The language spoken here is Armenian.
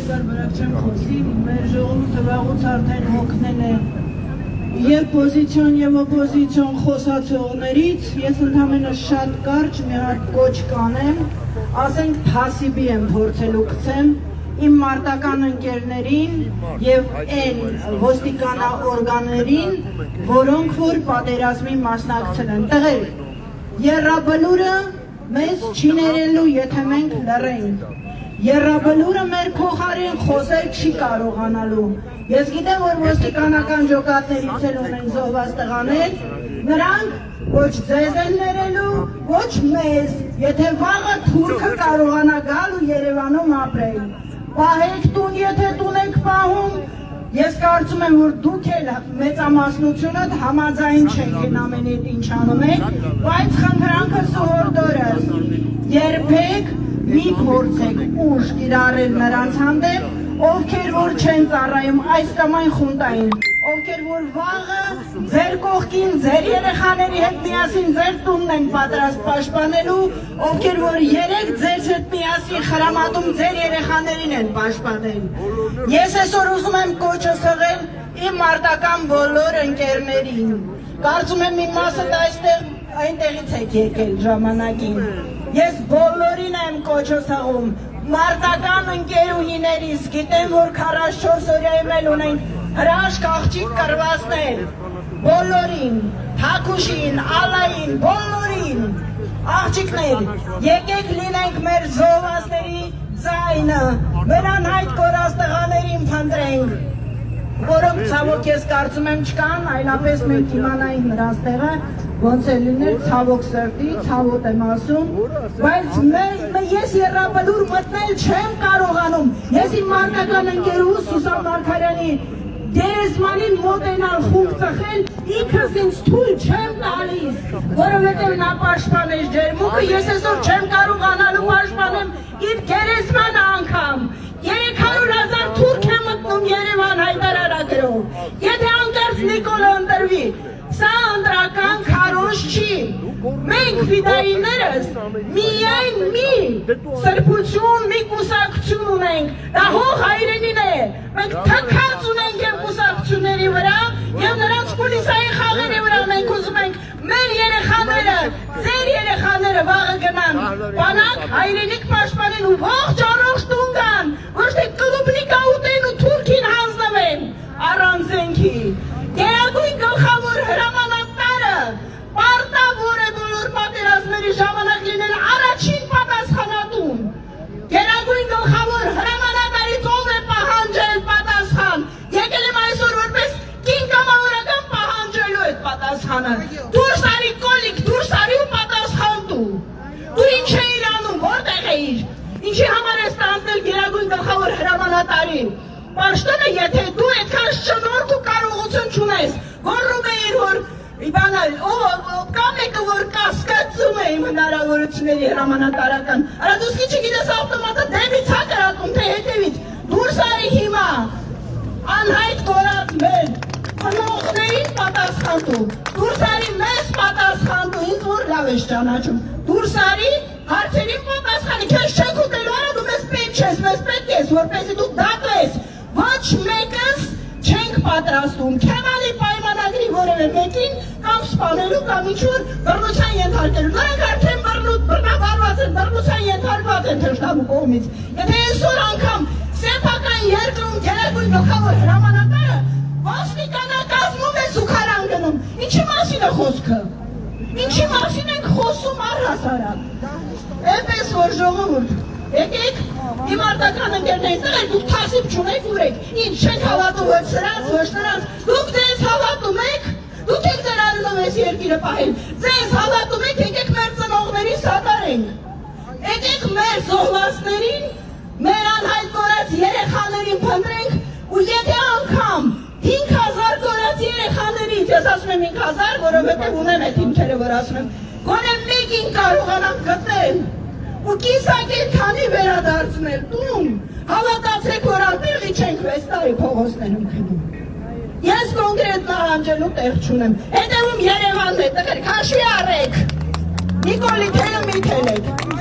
երկար բրակ չեմ խոսի, մեր ժողովուրդը վաղուց արդեն հոգնել է եւ պոզիցիոն եւ օպոզիցիոն խոսացողներից, ես ընդհանրապես շատ կարճ մի հատ կոչ կանեմ, ասենք թասիբի եմ փորձելու գցեմ իմ մարտական ընկերներին եւ այն ոստիկանաօրգաններին, որոնք որ պատերազմի մասնակցել են։ Տղեր, եռաբլուրը մեզ չի ներելու, եթե մենք լռենք։ Եռաբլուրը մեր փոխարեն խոսել չի կարողանալու։ Ես գիտեմ, որ ոստիկանական ջոկատներից էլ ունեն զոհված տղաներ, նրանք ոչ ձեզ են ներելու, ոչ մեզ, եթե վաղը թուրքը կարողանա գալ ու Երևանում ապրել։ Պահեք տուն, եթե տուն եք պահում, ես կարծում եմ, որ դուք էլ մեծամասնությունը համաձայն չեք այն ամենի ինչ անում եք, բայց խնդրանքս ու հորդորս, երբեք մի փորձեք ուժ կիրառել նրանց հանդեպ, ովքեր որ չեն ծառայում այս կամ այն խունտային, ովքեր որ վաղը ձեր կողքին, ձեր երեխաների հետ միասին ձեր տունն են պատրաստ պաշտպանելու, ովքեր որ երեք ձեր հետ միասին խրամատում ձեր երեխաներին են պաշտպանել։ Ես այսօր ուզում եմ կոչը սղել իմ մարտական բոլոր ընկերներին։ Կարծում եմ իմ մասը այնտեղից եք եկել ժամանակին։ Ես բոլորին եմ կոչը սղում, մարտական ընկերուհիներից, գիտեմ, որ 44 օրյայում էլ ունենք հրաշք աղջիկ կրվածներ, բոլորին, Թակուշին, Ալային, բոլորին, աղջիկներ, եկեք լինենք մեր զոհվածների ձայնը, մեր անհայտ կորած տղաներին փնտրենք, որոնք ցավոք ես կարծում եմ չկան, այլապես մենք իմանայինք նրանց տեղը, ոնց է լինել, ցավոք սրտի, ցավոտ եմ ասում, բայց ես եռաբլուր մտնել չեմ կարողանում, ես իմ մարտական ընկերուհուս Սուսան Մարգարյանի գերեզմանին մոտենալ խումբ ծխել, ինքս ինձ թույլ չեմ տալիս, որովհետև նա պաշտպաներ ջերմուկը, ես այսօր չեմ կարողանալու պաշտպանեմ իր գերեզմանը անգամ, 300,000 թուրք է մտնում Երևան հայտարարագրով, եթե անկեղծ Նիկոլը ընտրվի, սա ընտրական քարոզ չի, մենք ֆիդայիներս միայն մի սրբություն, մի կուսակցություն ունենք, դա հող հայրենին է, մենք թքած ունենք և կուսակցությունների վրա և նրանց կուլիսայի խաղերի վրա մենք ուզում ենք մեր երեխաները, ձեր երեխաները վաղը գնան, բանակ հայրենիք պաշտպանեն ու ողջ առողջ տուն գան, ոչ թե կլուբնիկա ուտեն ու թուրքին հանձնվեն առանց զենքի։ Գերագույն գլխավոր հրամանատարը պարտավոր է բոլոր պատերազմների ժամանակ լինել առաջին պատասխանատուն։ Գերագույն գլխավոր հրամանատարից ով է պահանջել պատասխան։ Եկել եմ այսօր որպես կինկամավորական պահանջելու այդ պատասխանը։ Դուրս արի կոլիկ, դուրս արի ու պատասխան տու։ Դու ինչ էիր անում, որտեղ էիր։ Ինչի համար ես ստանձնել գերագույն գլխավոր հրամանատարին։ Պաշտոնը, եթե դու այդքան շնորհք ու կարողություն չունես, գոռում էիր, որ կա մեկը, որ կասկածում է իմ հնարավորությունների հրամանատարական, արա դու սկի չգիտես ավտոմատը դեպից հա կրակում, թե հետևից, դուրս արի հիմա, անհայտ կորած մեր խնողներին պատասխան տու, դուրս արի մեզ պատասխան տու, ինձ որ լավ ես ճանաչում, դուրս արի հարցերին պատասխանի, քեզ չեք ուտելու, արա դու մեզ պետք չես, մեզ պետք ես, որպեսզի դու դատվես, ոչ մեկս չենք պատրաստում, Քեմալի պայմանագրի որևէ մեկին կամ սպանելու կամ ինչ-որ բռնության ենթարկելու, նրանք արդեն բռնաբարված են, բռնության ենթարկված են թշնամու կողմից, եթե այսօր անգամ սեփական երկրում գերագույն գլխավոր հրամանատարը ոստիկանակազմում է զուգարան գնում, ինչի մասին է խոսքը, ինչի մասին ենք խոսում առհասարակ, այնպես որ ժողովուրդ, եկեք իմ արտական ընկերներին տղեր, դուք թասիբ չունեք ուրեք, ինչ չեք հավատում ոչ սրանց, ոչ նրանց, դուք ձեզ հավատում եք, դուք եք ձեր արունով ես երկիրը պահել, ձեզ հավատում եք, եկեք մեր ծնողներին սատարենք, եկեք մեր զոհվածներին, մեր անհայտ կորած երեխաներին փնտրենք ու եթե անգամ 5,000 կորած երեխաներից, ես ասում եմ 5,000, որովհետև ունեմ այդ հիմքերը, որ ասում եմ, գոնե մեկին կարողանանք գտնել ու կիսակենդանի վերադարձնել տուն, հավատացեք, որ անտեղի չենք 6 տարի փողոցներում քնում։ Ես կոնկրետ նահանջելու տեղ չունեմ, հետևում Երևանն է, տղեր, քաշվի առեք, Նիկոլի թելը մի թելեք։